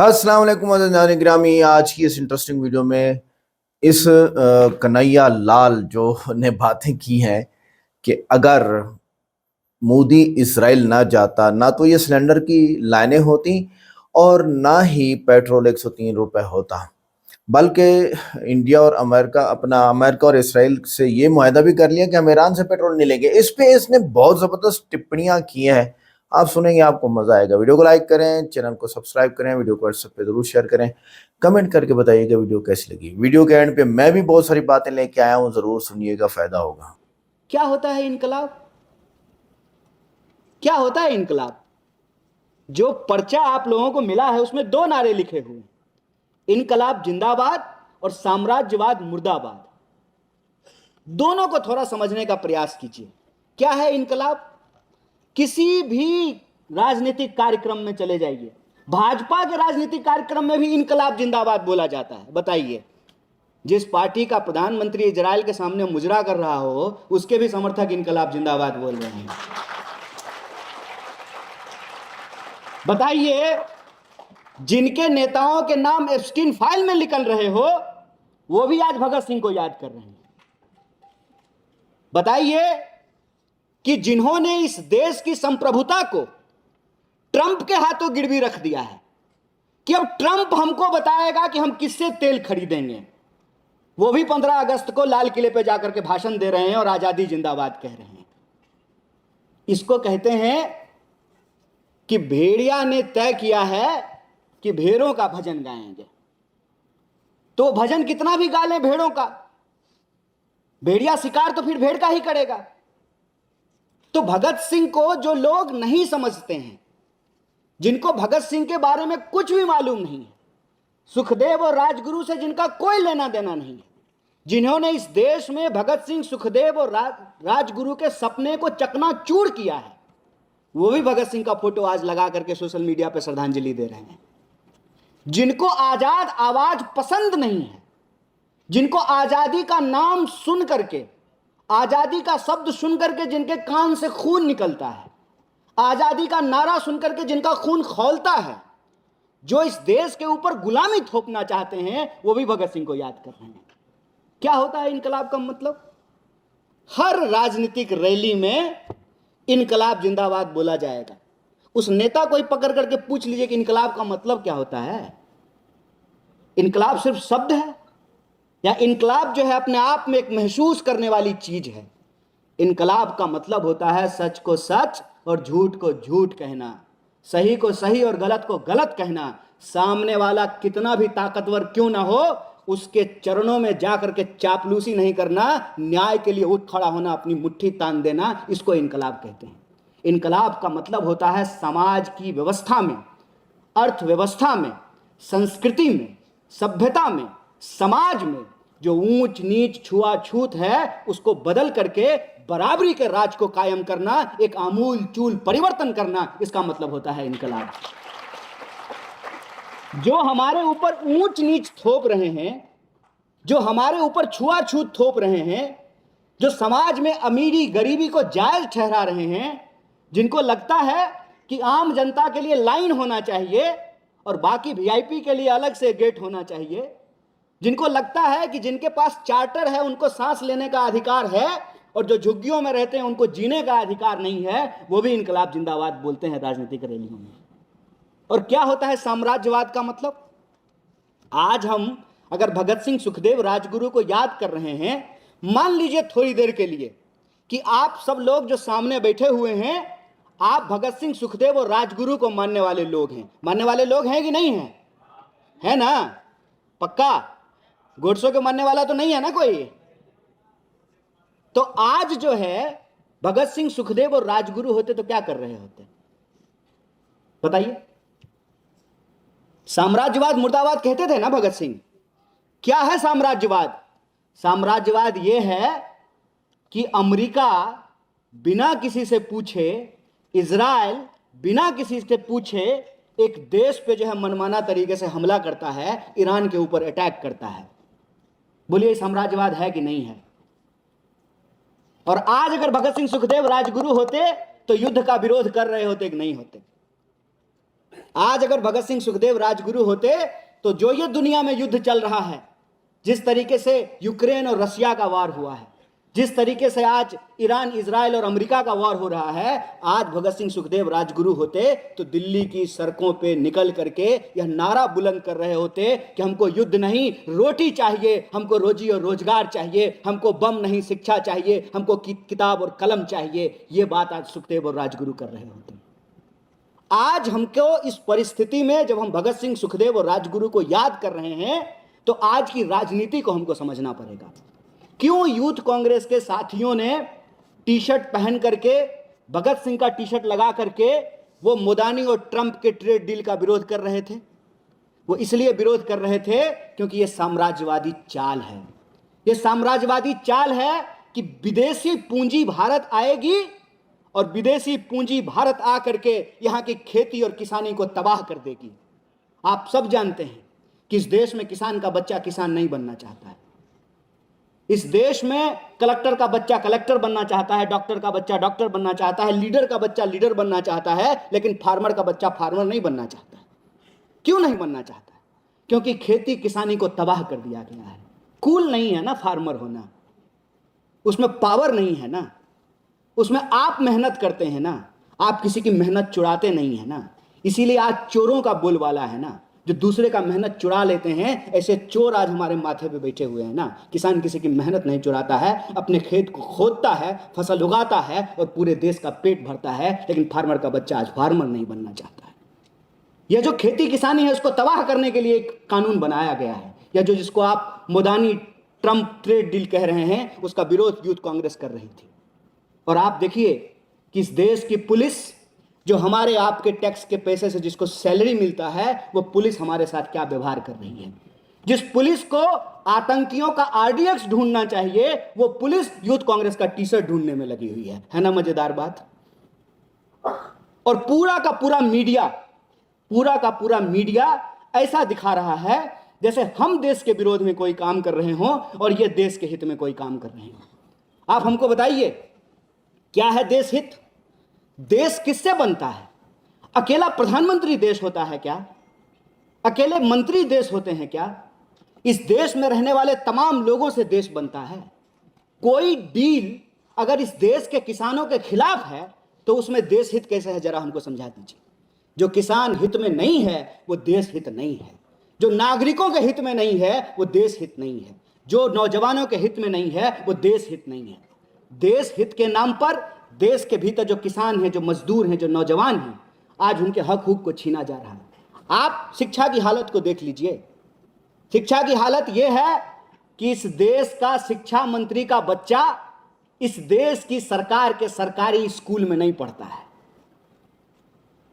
अस्सलाम वालेकुम अज़ीज़ान गिरामी। आज की इस इंटरेस्टिंग वीडियो में इस कन्हैया लाल जो ने बातें की हैं कि अगर मोदी इसराइल ना जाता ना तो ये सिलेंडर की लाइनें होती और ना ही पेट्रोल 103 रुपए होता, बल्कि इंडिया और अमेरिका और इसराइल से ये मुआहदा भी कर लिया कि हम ईरान से पेट्रोल नहीं लेंगे। इस पे इसने बहुत ज़बरदस्त टिप्पणियां की हैं। आप सुनेंगे, आपको मज़ा आएगा। वीडियो को लाइक करें, चैनल को सब्सक्राइब करें, वीडियो को व्हाट्सएप पे ज़रूर शेयर करें, कमेंट करके बताइएगा वीडियो कैसी लगी। वीडियो के एंड पे मैं भी बहुत सारी बातें लेके आया हूँ, ज़रूर सुनिएगा, फ़ायदा होगा। क्या होता है इनकलाब? क्या होता है इनकलाब? जो पर्चा आप लोगों को मिला है उसमें दो नारे लिखे हुए हैं, इनकलाब जिंदाबाद और साम्राज्यवाद मुर्दाबाद। दोनों को थोड़ा समझने का प्रयास कीजिए। क्या है इनकलाब? किसी भी राजनीतिक कार्यक्रम में चले जाइए, भाजपा के राजनीतिक कार्यक्रम में भी इनकलाब जिंदाबाद बोला जाता है। बताइए, जिस पार्टी का प्रधानमंत्री इजराइल के सामने मुजरा कर रहा हो उसके भी समर्थक इनकलाब जिंदाबाद बोल रहे हैं। बताइए, जिनके नेताओं के नाम एप्स्टीन फाइल में निकल रहे हो वो भी आज भगत सिंह को याद कर रहे हैं। बताइए कि जिन्होंने इस देश की संप्रभुता को ट्रंप के हाथों गिरवी रख दिया है कि अब ट्रंप हमको बताएगा कि हम किससे तेल खरीदेंगे, वो भी 15 अगस्त को लाल किले पे जाकर के भाषण दे रहे हैं और आजादी जिंदाबाद कह रहे हैं। इसको कहते हैं कि भेड़िया ने तय किया है कि भेड़ों का भजन गाएंगे, तो भजन कितना भी गा ले भेड़ों का, भेड़िया शिकार तो फिर भेड़ का ही करेगा। तो भगत सिंह को जो लोग नहीं समझते हैं, जिनको भगत सिंह के बारे में कुछ भी मालूम नहीं है, सुखदेव और राजगुरु से जिनका कोई लेना देना नहीं है, जिन्होंने इस देश में भगत सिंह, सुखदेव और राजगुरु के सपने को चकनाचूर किया है, वो भी भगत सिंह का फोटो आज लगा करके सोशल मीडिया पर श्रद्धांजलि दे रहे हैं। जिनको आजाद आवाज पसंद नहीं है, जिनको आजादी का नाम सुन करके, आजादी का शब्द सुन करके जिनके कान से खून निकलता है, आजादी का नारा सुन करके जिनका खून खौलता है, जो इस देश के ऊपर गुलामी थोपना चाहते हैं, वो भी भगत सिंह को याद कर रहे हैं। क्या होता है इनकलाब का मतलब? हर राजनीतिक रैली में इनकलाब जिंदाबाद बोला जाएगा। उस नेता को ही पकड़ करके पूछ लीजिए कि इनकलाब का मतलब क्या होता है। इनकलाब सिर्फ शब्द है या इनकलाब जो है अपने आप में एक महसूस करने वाली चीज है? इनकलाब का मतलब होता है सच को सच और झूठ को झूठ कहना, सही को सही और गलत को गलत कहना, सामने वाला कितना भी ताकतवर क्यों ना हो उसके चरणों में जाकर के चापलूसी नहीं करना, न्याय के लिए उठ खड़ा होना, अपनी मुट्ठी तान देना, इसको इनकलाब कहते हैं। इनकलाब का मतलब होता है समाज की व्यवस्था में, अर्थव्यवस्था में, संस्कृति में, सभ्यता में, समाज में जो ऊंच नीच छुआछूत है उसको बदल करके बराबरी के राज को कायम करना, एक आमूल चूल परिवर्तन करना, इसका मतलब होता है इनकलाब। जो हमारे ऊपर ऊंच नीच थोप रहे हैं, जो हमारे ऊपर छुआछूत थोप रहे हैं, जो समाज में अमीरी गरीबी को जायज ठहरा रहे हैं, जिनको लगता है कि आम जनता के लिए लाइन होना चाहिए और बाकी वीआईपी के लिए अलग से गेट होना चाहिए, जिनको लगता है कि जिनके पास चार्टर है उनको सांस लेने का अधिकार है और जो झुग्गियों में रहते हैं उनको जीने का अधिकार नहीं है, वो भी इनकलाब जिंदाबाद बोलते हैं राजनीतिक रैलियों में। और क्या होता है साम्राज्यवाद का मतलब? आज हम अगर भगत सिंह, सुखदेव, राजगुरु को याद कर रहे हैं, मान लीजिए थोड़ी देर के लिए कि आप सब लोग जो सामने बैठे हुए हैं, आप भगत सिंह, सुखदेव और राजगुरु को मानने वाले लोग हैं। मानने वाले लोग हैं कि नहीं हैं? है ना? पक्का? गोडसे के मानने वाला तो नहीं है ना कोई? तो आज जो है भगत सिंह, सुखदेव और राजगुरु होते तो क्या कर रहे होते? बताइए। साम्राज्यवाद मुर्दाबाद कहते थे ना भगत सिंह। क्या है साम्राज्यवाद? साम्राज्यवाद यह है कि अमेरिका बिना किसी से पूछे, इजराइल बिना किसी से पूछे एक देश पे जो है मनमाना तरीके से हमला करता है, ईरान के ऊपर अटैक करता है। बोलिए साम्राज्यवाद है कि नहीं है? और आज अगर भगत सिंह, सुखदेव, राजगुरु होते तो युद्ध का विरोध कर रहे होते कि नहीं होते? आज अगर भगत सिंह सुखदेव राजगुरु होते तो जो ये दुनिया में युद्ध चल रहा है, जिस तरीके से यूक्रेन और रशिया का वार हुआ है, जिस तरीके से आज ईरान, इजराइल और अमेरिका का वार हो रहा है, आज भगत सिंह सुखदेव राजगुरु होते तो दिल्ली की सड़कों पे निकल करके यह नारा बुलंद कर रहे होते कि हमको युद्ध नहीं, रोटी चाहिए, हमको रोजी और रोजगार चाहिए, हमको बम नहीं शिक्षा चाहिए, हमको किताब और कलम चाहिए। ये बात आज सुखदेव और राजगुरु कर रहे होते। आज हमको इस परिस्थिति में जब हम भगत सिंह, सुखदेव और राजगुरु को याद कर रहे हैं तो आज की राजनीति को हमको समझना पड़ेगा। क्यों यूथ कांग्रेस के साथियों ने टी शर्ट पहन करके, भगत सिंह का टी शर्ट लगा करके वो मोदानी और ट्रंप के ट्रेड डील का विरोध कर रहे थे? वो इसलिए विरोध कर रहे थे क्योंकि ये साम्राज्यवादी चाल है। ये साम्राज्यवादी चाल है कि विदेशी पूंजी भारत आएगी और विदेशी पूंजी भारत आकर के यहां की खेती और किसानी को तबाह कर देगी। आप सब जानते हैं कि इस देश में किसान का बच्चा किसान नहीं बनना चाहता है। इस देश में कलेक्टर का बच्चा कलेक्टर बनना चाहता है, डॉक्टर का बच्चा डॉक्टर बनना चाहता है, लीडर का बच्चा लीडर बनना चाहता है, लेकिन फार्मर का बच्चा फार्मर नहीं बनना चाहता है। क्यों नहीं बनना चाहता है? क्योंकि खेती किसानी को तबाह कर दिया गया है। कूल नहीं है ना फार्मर होना, उसमें पावर नहीं है ना, उसमें आप मेहनत करते हैं ना, आप किसी की मेहनत चुराते नहीं है ना। इसीलिए आज चोरों का बोलबाला है ना, जो दूसरे का मेहनत चुरा लेते हैं, ऐसे चोर आज हमारे माथे पे बैठे हुए हैं ना। किसान किसी की मेहनत नहीं चुराता है, अपने खेत को खोदता है, फसल उगाता है और पूरे देश का पेट भरता है, लेकिन फार्मर का बच्चा आज फार्मर नहीं बनना चाहता है। यह जो खेती किसानी है उसको तबाह करने के लिए एक कानून बनाया गया है, या जो जिसको आप मोदानी ट्रंप ट्रेड डील कह रहे हैं, उसका विरोध यूथ कांग्रेस कर रही थी। और आप देखिए कि इस देश की पुलिस, जो हमारे आपके टैक्स के पैसे से जिसको सैलरी मिलता है, वो पुलिस हमारे साथ क्या व्यवहार कर रही है। जिस पुलिस को आतंकियों का आरडीएक्स ढूंढना चाहिए, वो पुलिस यूथ कांग्रेस का टी शर्ट ढूंढने में लगी हुई है ना मजेदार बात। और पूरा का पूरा मीडिया ऐसा दिखा रहा है जैसे हम देश के विरोध में कोई काम कर रहे हों और ये देश के हित में कोई काम कर रहे हों। आप हमको बताइए, क्या है देश हित? देश किससे बनता है? अकेला प्रधानमंत्री देश होता है क्या? अकेले मंत्री देश होते हैं क्या? इस देश में रहने वाले तमाम लोगों से देश बनता है। कोई डील अगर इस देश के किसानों के खिलाफ है तो उसमें देश हित कैसे है, जरा हमको समझा दीजिए। जो किसान हित में नहीं है वो देश हित नहीं है, जो नागरिकों के हित में नहीं है वो देश हित नहीं है, जो नौजवानों के हित में नहीं है वो देश हित नहीं है। देश हित के नाम पर देश के भीतर जो किसान हैं, जो मजदूर हैं, जो नौजवान हैं, आज उनके हक हुक को छीना जा रहा है। आप शिक्षा की हालत को देख लीजिए। शिक्षा की हालत यह है कि इस देश का शिक्षा मंत्री का बच्चा इस देश की सरकार के सरकारी स्कूल में नहीं पढ़ता है,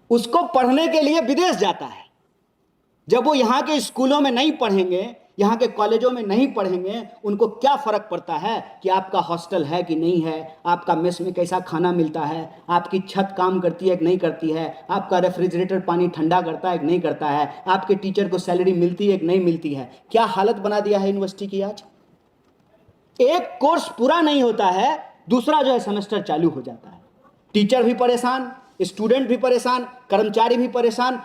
उसको पढ़ने के लिए विदेश जाता है। जब वो यहाँ के स्कूलों में नहीं पढ़ेंगे, यहाँ के कॉलेजों में नहीं पढ़ेंगे, उनको क्या फर्क पड़ता है कि आपका हॉस्टल है कि नहीं है, आपका मेस में कैसा खाना मिलता है, आपकी छत काम करती है कि नहीं करती है, आपका रेफ्रिजरेटर पानी ठंडा करता है कि नहीं करता है, आपके टीचर को सैलरी मिलती है कि नहीं मिलती है। क्या हालत बना दिया है यूनिवर्सिटी की आज। एक कोर्स पूरा नहीं होता है, दूसरा जो है सेमेस्टर चालू हो जाता है। टीचर भी परेशान, स्टूडेंट भी परेशान, कर्मचारी भी परेशान।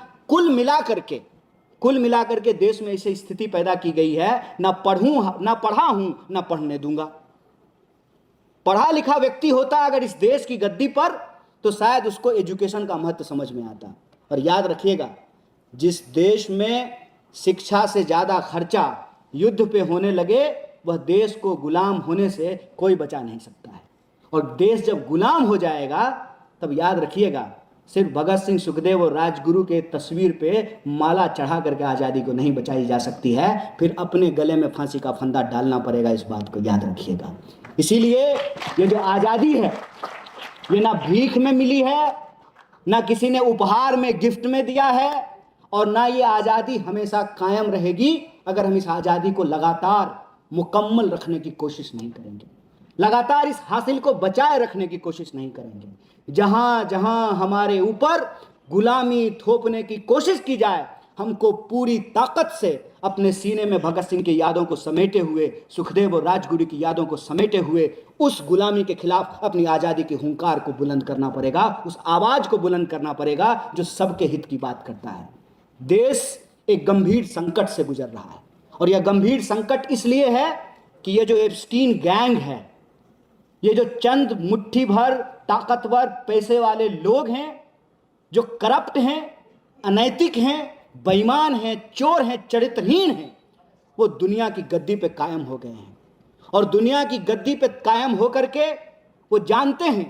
कुल मिला करके देश में ऐसी स्थिति पैदा की गई है, ना पढ़ा हूं ना पढ़ने दूंगा। पढ़ा लिखा व्यक्ति होता अगर इस देश की गद्दी पर तो शायद उसको एजुकेशन का महत्व समझ में आता। और याद रखिएगा, जिस देश में शिक्षा से ज्यादा खर्चा युद्ध पे होने लगे, वह देश को गुलाम होने से कोई बचा नहीं सकता है। और देश जब गुलाम हो जाएगा तब याद रखिएगा, सिर्फ भगत सिंह, सुखदेव और राजगुरु के तस्वीर पे माला चढ़ा करके आज़ादी को नहीं बचाई जा सकती है, फिर अपने गले में फांसी का फंदा डालना पड़ेगा। इस बात को याद रखिएगा। इसीलिए ये जो आज़ादी है, ये ना भीख में मिली है, ना किसी ने उपहार में गिफ्ट में दिया है, और ना ये आज़ादी हमेशा कायम रहेगी अगर हम इस आज़ादी को लगातार मुकम्मल रखने की कोशिश नहीं करेंगे, लगातार इस हासिल को बचाए रखने की कोशिश नहीं करेंगे। जहां जहां हमारे ऊपर गुलामी थोपने की कोशिश की जाए, हमको पूरी ताकत से अपने सीने में भगत सिंह की यादों को समेटे हुए, सुखदेव और राजगुरु की यादों को समेटे हुए उस गुलामी के खिलाफ अपनी आज़ादी की हुंकार को बुलंद करना पड़ेगा, उस आवाज़ को बुलंद करना पड़ेगा जो सबके हित की बात करता है। देश एक गंभीर संकट से गुजर रहा है और यह गंभीर संकट इसलिए है कि ये जो एप्स्टीन गैंग है, ये जो चंद मुट्ठी भर ताकतवर पैसे वाले लोग हैं, जो करप्ट हैं, अनैतिक हैं, बेईमान हैं, चोर हैं, चरित्रहीन हैं, वो दुनिया की गद्दी पे कायम हो गए हैं। और दुनिया की गद्दी पे कायम होकर के वो जानते हैं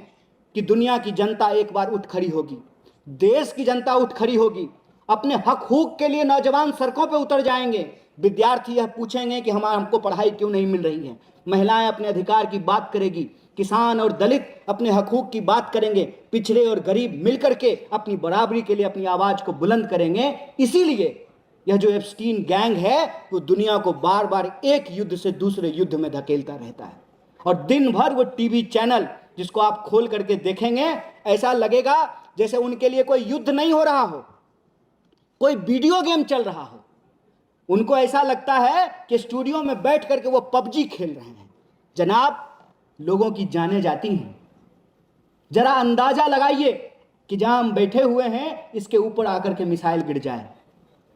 कि दुनिया की जनता एक बार उठ खड़ी होगी, देश की जनता उठ खड़ी होगी, अपने हक हुक के लिए नौजवान सड़कों पे उतर जाएंगे। विद्यार्थी यह पूछेंगे कि हमको पढ़ाई क्यों नहीं मिल रही है, महिलाएं अपने अधिकार की बात करेगी, किसान और दलित अपने हकूक की बात करेंगे, पिछड़े और गरीब मिलकर के अपनी बराबरी के लिए अपनी आवाज को बुलंद करेंगे। इसीलिए यह जो एप्स्टीन गैंग है वो दुनिया को बार बार एक युद्ध से दूसरे युद्ध में धकेलता रहता है। और दिन भर वो टीवी चैनल जिसको आप खोल करके देखेंगे, ऐसा लगेगा जैसे उनके लिए कोई युद्ध नहीं हो रहा हो, कोई वीडियो गेम चल रहा हो। उनको ऐसा लगता है कि स्टूडियो में बैठ करके वो पबजी खेल रहे हैं। जनाब, लोगों की जानें जाती हैं। जरा अंदाजा लगाइए कि जहां हम बैठे हुए हैं इसके ऊपर आकर के मिसाइल गिर जाए,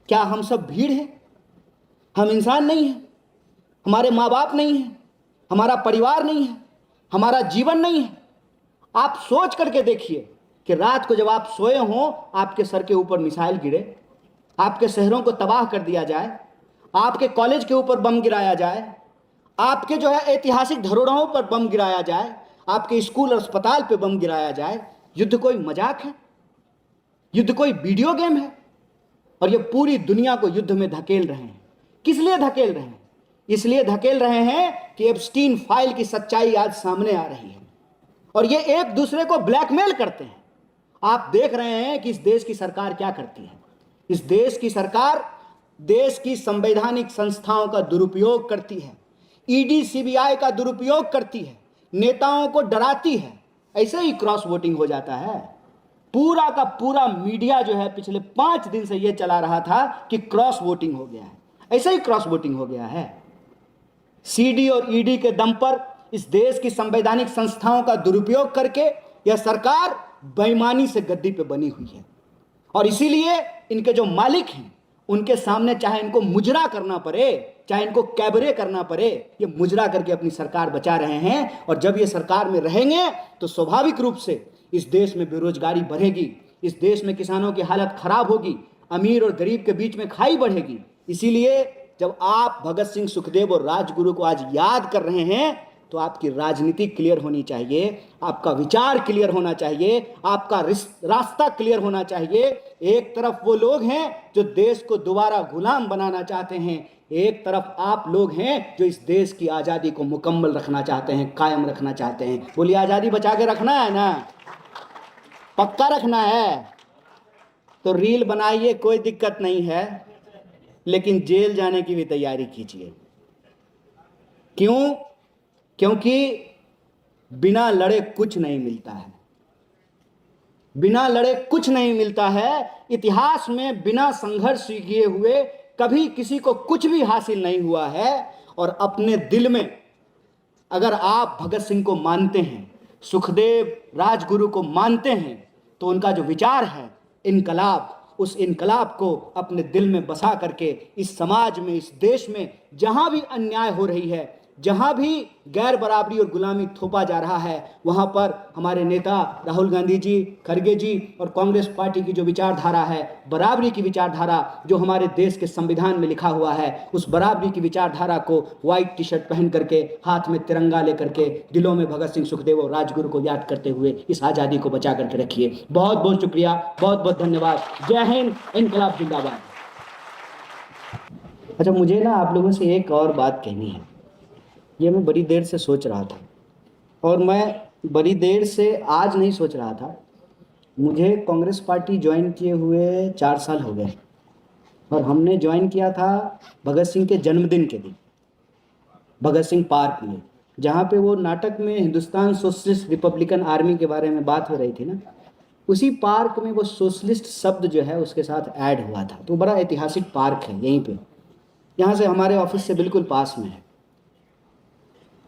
क्या हम सब भीड़ हैं? हम इंसान नहीं हैं, हमारे माँ बाप नहीं हैं, हमारा परिवार नहीं है, हमारा जीवन नहीं है। आप सोच करके देखिए कि रात को जब आप सोए हों, आपके सर के ऊपर मिसाइल गिरे, आपके शहरों को तबाह कर दिया जाए, आपके कॉलेज के ऊपर बम गिराया जाए, आपके जो है ऐतिहासिक धरोहरों पर बम गिराया जाए, आपके स्कूल और अस्पताल पे बम गिराया जाए। युद्ध कोई मजाक है? युद्ध कोई वीडियो गेम है? और ये पूरी दुनिया को युद्ध में धकेल रहे हैं। किस लिए धकेल रहे हैं? इसलिए धकेल रहे हैं कि एप्स्टीन फाइल की सच्चाई आज सामने आ रही है और ये एक दूसरे को ब्लैकमेल करते हैं। आप देख रहे हैं कि इस देश की सरकार क्या करती है। इस देश की सरकार देश की संवैधानिक संस्थाओं का दुरुपयोग करती है, ईडी सीबीआई का दुरुपयोग करती है, नेताओं को डराती है। ऐसे ही क्रॉस वोटिंग हो जाता है। पूरा का पूरा मीडिया जो है पिछले 5 दिन से यह चला रहा था कि क्रॉस वोटिंग हो गया है। ऐसे ही क्रॉस वोटिंग हो गया है। सीडी और ईडी के दम पर इस देश की संवैधानिक संस्थाओं का दुरुपयोग करके यह सरकार बेईमानी से गद्दी पे बनी हुई है और इसीलिए इनके जो मालिक हैं उनके सामने चाहे इनको मुजरा करना पड़े, चाहे इनको कैबरे करना पड़े, ये मुजरा करके अपनी सरकार बचा रहे हैं। और जब ये सरकार में रहेंगे तो स्वाभाविक रूप से इस देश में बेरोजगारी बढ़ेगी, इस देश में किसानों की हालत खराब होगी, अमीर और गरीब के बीच में खाई बढ़ेगी। इसीलिए जब आप भगत सिंह, सुखदेव और राजगुरु को आज याद कर रहे हैं तो आपकी राजनीति क्लियर होनी चाहिए, आपका विचार क्लियर होना चाहिए, आपका रास्ता क्लियर होना चाहिए। एक तरफ वो लोग हैं जो देश को दोबारा गुलाम बनाना चाहते हैं, एक तरफ आप लोग हैं जो इस देश की आज़ादी को मुकम्मल रखना चाहते हैं, कायम रखना चाहते हैं। बोलिए, आज़ादी बचा के रखना है ना, पक्का रखना है तो रील बनाइए, कोई दिक्कत नहीं है, लेकिन जेल जाने की भी तैयारी कीजिए। क्यों? क्योंकि बिना लड़े कुछ नहीं मिलता है, बिना लड़े कुछ नहीं मिलता है। इतिहास में बिना संघर्ष किए हुए कभी किसी को कुछ भी हासिल नहीं हुआ है। और अपने दिल में अगर आप भगत सिंह को मानते हैं, सुखदेव, राजगुरु को मानते हैं, तो उनका जो विचार है इनकलाब, उस इनकलाब को अपने दिल में बसा करके इस समाज में, इस देश में जहां भी अन्याय हो रही है, जहां भी गैर बराबरी और गुलामी थोपा जा रहा है, वहां पर हमारे नेता राहुल गांधी जी, खड़गे जी और कांग्रेस पार्टी की जो विचारधारा है, बराबरी की विचारधारा जो हमारे देश के संविधान में लिखा हुआ है, उस बराबरी की विचारधारा को व्हाइट टी शर्ट पहन करके, हाथ में तिरंगा लेकर के, दिलों में भगत सिंह, सुखदेव और राजगुरु को याद करते हुए इस आज़ादी को बचा करके रखिए। बहुत बहुत शुक्रिया, बहुत बहुत धन्यवाद। जय हिंद, इनकलाब जिंदाबाद। अच्छा, मुझे ना आप लोगों से एक और बात कहनी है। ये मैं बड़ी देर से सोच रहा था और मैं बड़ी देर से आज नहीं सोच रहा था। मुझे कांग्रेस पार्टी ज्वाइन किए हुए 4 साल हो गए और हमने ज्वाइन किया था भगत सिंह के जन्मदिन के दिन, भगत सिंह पार्क में, जहाँ पे वो नाटक में हिंदुस्तान सोशलिस्ट रिपब्लिकन आर्मी के बारे में बात हो रही थी ना, उसी पार्क में वो सोशलिस्ट शब्द जो है उसके साथ ऐड हुआ था। तो बड़ा ऐतिहासिक पार्क है यहीं पे, यहाँ से हमारे ऑफिस से बिल्कुल पास में है।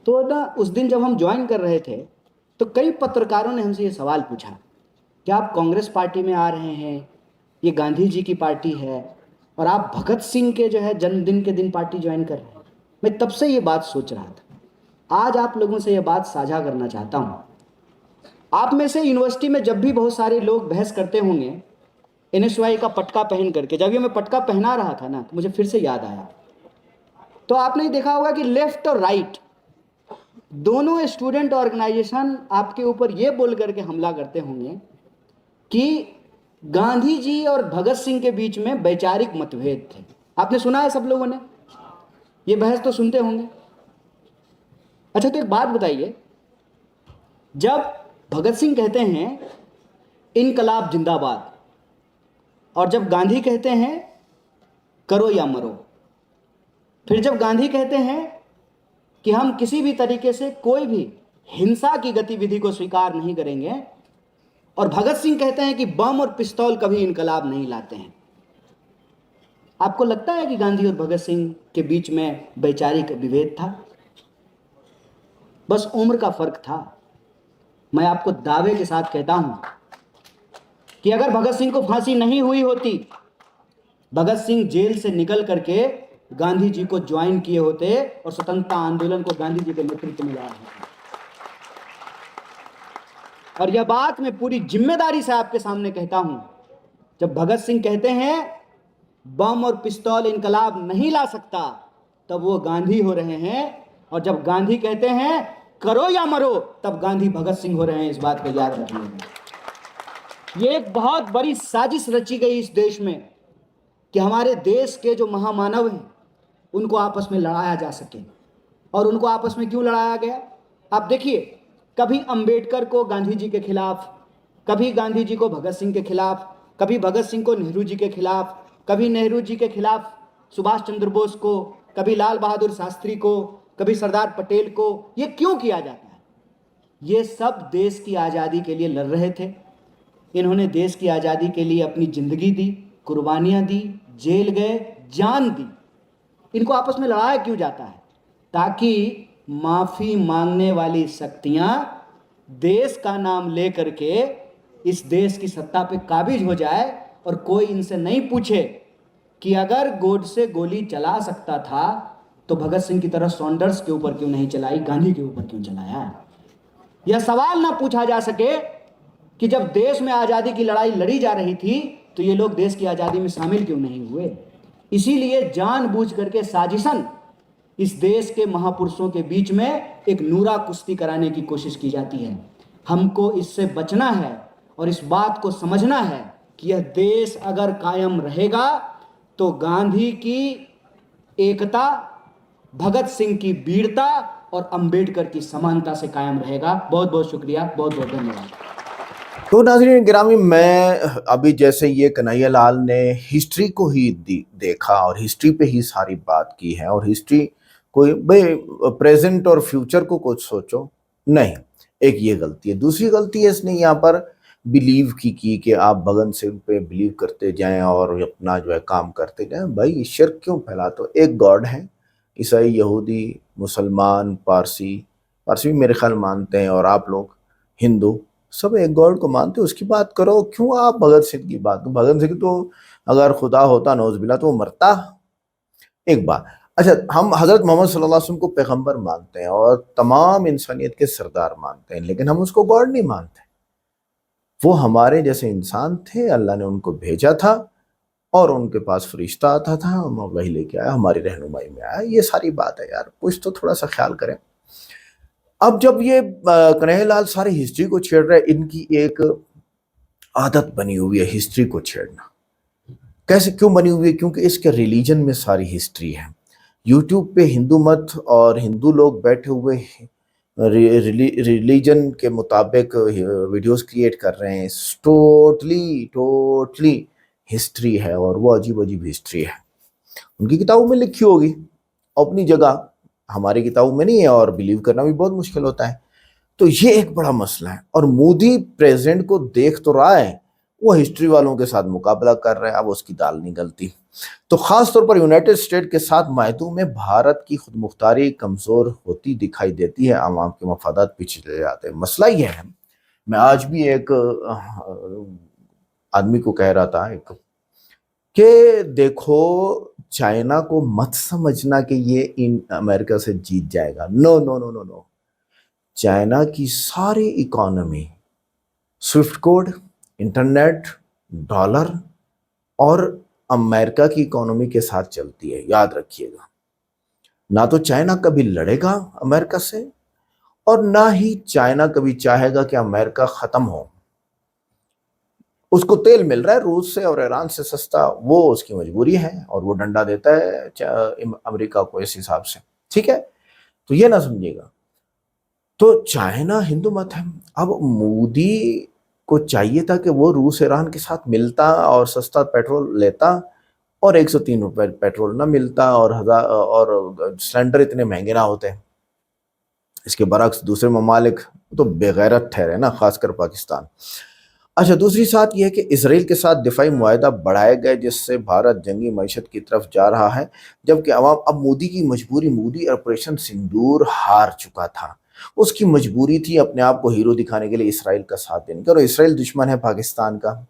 तो ना उस दिन जब हम ज्वाइन कर रहे थे तो कई पत्रकारों ने हमसे ये सवाल पूछा कि आप कांग्रेस पार्टी में आ रहे हैं, ये गांधी जी की पार्टी है, और आप भगत सिंह के जो है जन्मदिन के दिन पार्टी ज्वाइन कर रहे हैं। मैं तब से ये बात सोच रहा था, आज आप लोगों से ये बात साझा करना चाहता हूँ। आप में से यूनिवर्सिटी में जब भी बहुत सारे लोग बहस करते होंगे NSY का पटका पहन करके, जब ये मैं पटका पहना रहा था ना तो मुझे फिर से याद आया। तो आपने देखा होगा कि लेफ्ट और राइट दोनों स्टूडेंट ऑर्गेनाइजेशन आपके ऊपर ये बोल करके हमला करते होंगे कि गांधी जी और भगत सिंह के बीच में वैचारिक मतभेद थे। आपने सुना है, सब लोगों ने ये बहस तो सुनते होंगे। अच्छा, तो एक बात बताइए, जब भगत सिंह कहते हैं इनकलाब जिंदाबाद और जब गांधी कहते हैं करो या मरो, फिर जब गांधी कहते हैं कि हम किसी भी तरीके से कोई भी हिंसा की गतिविधि को स्वीकार नहीं करेंगे, और भगत सिंह कहते हैं कि बम और पिस्तौल कभी इनकलाब नहीं लाते हैं, आपको लगता है कि गांधी और भगत सिंह के बीच में वैचारिक विभेद था? बस उम्र का फर्क था। मैं आपको दावे के साथ कहता हूं कि अगर भगत सिंह को फांसी नहीं हुई होती, भगत सिंह जेल से निकल करके गांधी जी को ज्वाइन किए होते और स्वतंत्रता आंदोलन को गांधी जी के नेतृत्व में लाया होता। और यह बात मैं पूरी जिम्मेदारी से आपके सामने कहता हूं, जब भगत सिंह कहते हैं बम और पिस्तौल इनकलाब नहीं ला सकता, तब वो गांधी हो रहे हैं, और जब गांधी कहते हैं करो या मरो, तब गांधी भगत सिंह हो रहे हैं। इस बात को याद रखिएगा। ये एक बहुत बड़ी साजिश रची गई इस देश में कि हमारे देश के जो महामानव हैं उनको आपस में लड़ाया जा सके। और उनको आपस में क्यों लड़ाया गया? आप देखिए, कभी अंबेडकर को गांधी जी के खिलाफ, कभी गांधी जी को भगत सिंह के खिलाफ, कभी भगत सिंह को नेहरू जी के खिलाफ, कभी नेहरू जी के खिलाफ सुभाष चंद्र बोस को, कभी लाल बहादुर शास्त्री को, कभी सरदार पटेल को। ये क्यों किया जाता है? ये सब देश की आज़ादी के लिए लड़ रहे थे। इन्होंने देश की आज़ादी के लिए अपनी ज़िंदगी दी, कुर्बानियाँ दी, जेल गए, जान दी। इनको आपस में लड़ाया क्यों जाता है? ताकि माफ़ी मांगने वाली शक्तियाँ देश का नाम ले करके इस देश की सत्ता पे काबिज हो जाए, और कोई इनसे नहीं पूछे कि अगर गोडसे गोली चला सकता था तो भगत सिंह की तरह सॉन्डर्स के ऊपर क्यों नहीं चलाई, गांधी के ऊपर क्यों चलाया? यह सवाल ना पूछा जा सके कि जब देश में आज़ादी की लड़ाई लड़ी जा रही थी तो ये लोग देश की आज़ादी में शामिल क्यों नहीं हुए। इसीलिए जानबूझ करके साजिशन इस देश के महापुरुषों के बीच में एक नूरा कुश्ती कराने की कोशिश की जाती है। हमको इससे बचना है और इस बात को समझना है कि यह देश अगर कायम रहेगा तो गांधी की एकता, भगत सिंह की वीरता और अंबेडकर की समानता से कायम रहेगा। बहुत बहुत शुक्रिया, बहुत बहुत धन्यवाद। तो नाज़रीन गिरामी, मैं अभी जैसे ये कन्हैया लाल ने हिस्ट्री को ही देखा और हिस्ट्री पे ही सारी बात की है, और हिस्ट्री कोई भाई प्रेजेंट और फ्यूचर को कुछ सोचो नहीं, एक ये गलती है। दूसरी गलती है इसने यहाँ पर बिलीव की कि आप भगत सिंह पे बिलीव करते जाएं और अपना जो है काम करते जाएं। भाई शिर्क क्यों फैलाते हो? एक गॉड है, ईसाई, यहूदी, मुसलमान, पारसी भी मेरे ख्याल मानते हैं, और आप लोग हिंदू सब एक गॉड को मानते हो, उसकी बात करो। क्यों आप भगत सिंह की बात? भगत सिंह तो अगर खुदा होता नौज़बिल्ला तो वो मरता। एक बात, अच्छा, हम हज़रत मोहम्मद सल्लल्लाहु अलैहि वसल्लम को पैगंबर मानते हैं और तमाम इंसानियत के सरदार मानते हैं, लेकिन हम उसको गॉड नहीं मानते। वो हमारे जैसे इंसान थे, अल्लाह ने उनको भेजा था और उनके पास फरिश्ता आता था, वही लेके आया, हमारी रहनुमाई में आया। ये सारी बात है यार, कुछ तो थोड़ा सा ख्याल करें। अब जब ये कन्हैया लाल सारी हिस्ट्री को छेड़ रहे हैं, इनकी एक आदत बनी हुई है हिस्ट्री को छेड़ना। कैसे, क्यों बनी हुई है? क्योंकि इसके रिलीजन में सारी हिस्ट्री है। यूट्यूब पे हिंदू मत और हिंदू लोग बैठे हुए रिलीजन के मुताबिक वीडियोस क्रिएट कर रहे हैं। टोटली हिस्ट्री है, और वो अजीब अजीब हिस्ट्री है। उनकी किताबों में लिखी होगी, अपनी जगह, हमारी किताबों में नहीं है, और बिलीव करना भी बहुत मुश्किल होता है। तो ये एक बड़ा मसला है। और मोदी प्रेसिडेंट को देख तो रहा है, वो हिस्ट्री वालों के साथ मुकाबला कर रहा है, अब उसकी दाल नहीं गलती। तो खास तौर पर यूनाइटेड स्टेट के साथ मायदों में भारत की खुद मुख्तारी कमजोर होती दिखाई देती है, आवाम के मफादात पीछे चले जाते हैं। मसला ये है, मैं आज भी एक आदमी को कह रहा था कि देखो, चाइना को मत समझना कि ये इन अमेरिका से जीत जाएगा। No no no no no. China की सारी economy swift code, internet, dollar और अमेरिका की इकोनॉमी के साथ चलती है, याद रखिएगा। ना तो चाइना कभी लड़ेगा अमेरिका से, और ना ही चाइना कभी चाहेगा कि अमेरिका खत्म हो। उसको तेल मिल रहा है रूस से और ईरान से सस्ता, वो उसकी मजबूरी है, और वो डंडा देता है अमेरिका को इस हिसाब से, ठीक है। तो ये ना समझिएगा। तो चाइना हिंदू मत है। अब मोदी को चाहिए था कि वो रूस ईरान के साथ मिलता और सस्ता पेट्रोल लेता, और 103 रुपए पेट्रोल ना मिलता, और सिलेंडर इतने महंगे ना होते। इसके बरक्स दूसरे ममालिक तो बेगैरत ठहरे ना, खासकर पाकिस्तान। अच्छा, दूसरी बात यह है कि इसराइल के साथ दिफाई मुआहदा बढ़ाए गए, जिससे भारत जंगी मईशत की तरफ जा रहा है, जबकि अवाम अब मोदी की मजबूरी, मोदी ऑपरेशन सिंदूर हार चुका था, उसकी मजबूरी थी अपने आप को हीरो दिखाने के लिए इसराइल का साथ देने का, और इसराइल दुश्मन है पाकिस्तान का।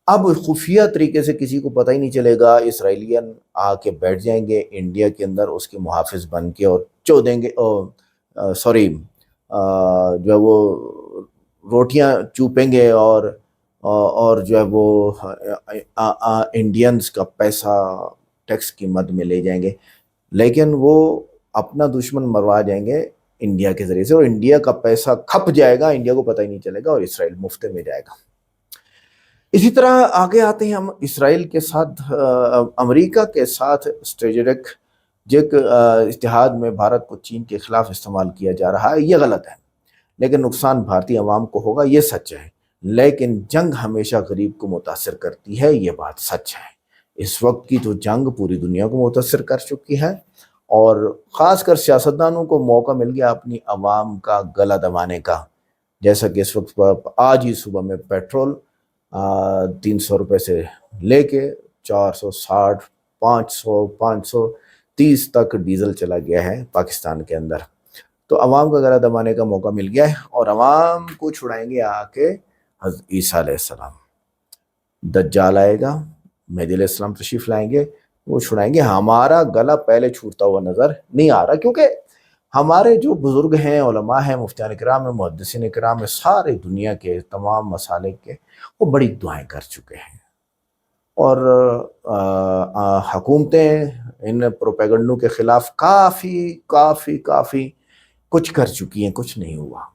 अब खुफिया तरीके से किसी को पता ही नहीं चलेगा, इसराइलियन आके बैठ जाएंगे इंडिया के अंदर उसके मुहाफिज बन के, और चो देंगे, सॉरी, जो है वो रोटियां चूपेंगे, और जो है वो इंडियंस का पैसा टैक्स की मद में ले जाएंगे, लेकिन वो अपना दुश्मन मरवा जाएंगे इंडिया के जरिए से, और इंडिया का पैसा खप जाएगा, इंडिया को पता ही नहीं चलेगा, और इसराइल मुफ्त में जाएगा। इसी तरह आगे आते हैं हम इसराइल के साथ, अमेरिका के साथ स्ट्रेटेजिक इत्तेहाद में भारत को चीन के खिलाफ इस्तेमाल किया जा रहा है। ये गलत है, लेकिन नुकसान भारतीय अवाम को होगा, ये सच है। लेकिन जंग हमेशा गरीब को मुतासर करती है, ये बात सच है। इस वक्त की तो जंग पूरी दुनिया को मुतासर कर चुकी है, और ख़ासकर सियासतदानों को मौका मिल गया अपनी अवाम का गला दबाने का। जैसा कि इस वक्त आज ही सुबह में पेट्रोल 300 रुपये से लेके 460, 530 तक डीजल चला गया है पाकिस्तान के अंदर। तो अवाम का गला दबाने का मौका मिल गया है, और अवाम को छुड़ाएंगे आके हज़रत ईसा अलैहिस्सलाम। दज्जाल आएगा, मेहदी अलैहिस्सलाम तशरीफ लाएंगे, वो छुड़ाएंगे। हमारा गला पहले छूटता हुआ नजर नहीं आ रहा, क्योंकि हमारे जो बुजुर्ग हैं, उलमा हैं, मुफ्तियान इकराम हैं, मुहद्दिसीन इकराम हैं, सारे दुनिया के तमाम मसालिक के, वो बड़ी दुआएं कर चुके हैं, और हुकूमतें इन प्रोपेगंडों के खिलाफ काफ़ी काफ़ी काफ़ी कुछ कर चुकी हैं, कुछ नहीं हुआ।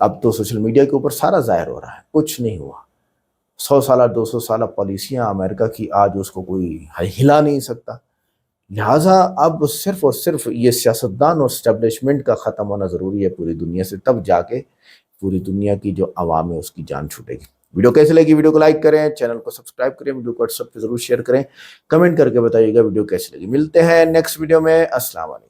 अब तो सोशल मीडिया के ऊपर सारा ज़ाहिर हो रहा है, कुछ नहीं हुआ। 100 साल 200 साल पॉलिसियाँ अमेरिका की, आज उसको कोई हिला नहीं सकता। लिहाजा अब सिर्फ और सिर्फ ये सियासतदान और स्टैब्लिशमेंट का ख़त्म होना ज़रूरी है पूरी दुनिया से, तब जाके पूरी दुनिया की जो आवाम है उसकी जान छूटेगी। वीडियो कैसी लगी, वीडियो को लाइक करें, चैनल को सब्सक्राइब करें, वीडियो को व्हाट्सएप पे ज़रूर शेयर करें, कमेंट करके बताइएगा वीडियो कैसी लगी। मिलते हैं नेक्स्ट वीडियो में। अस्सलाम वालेकुम।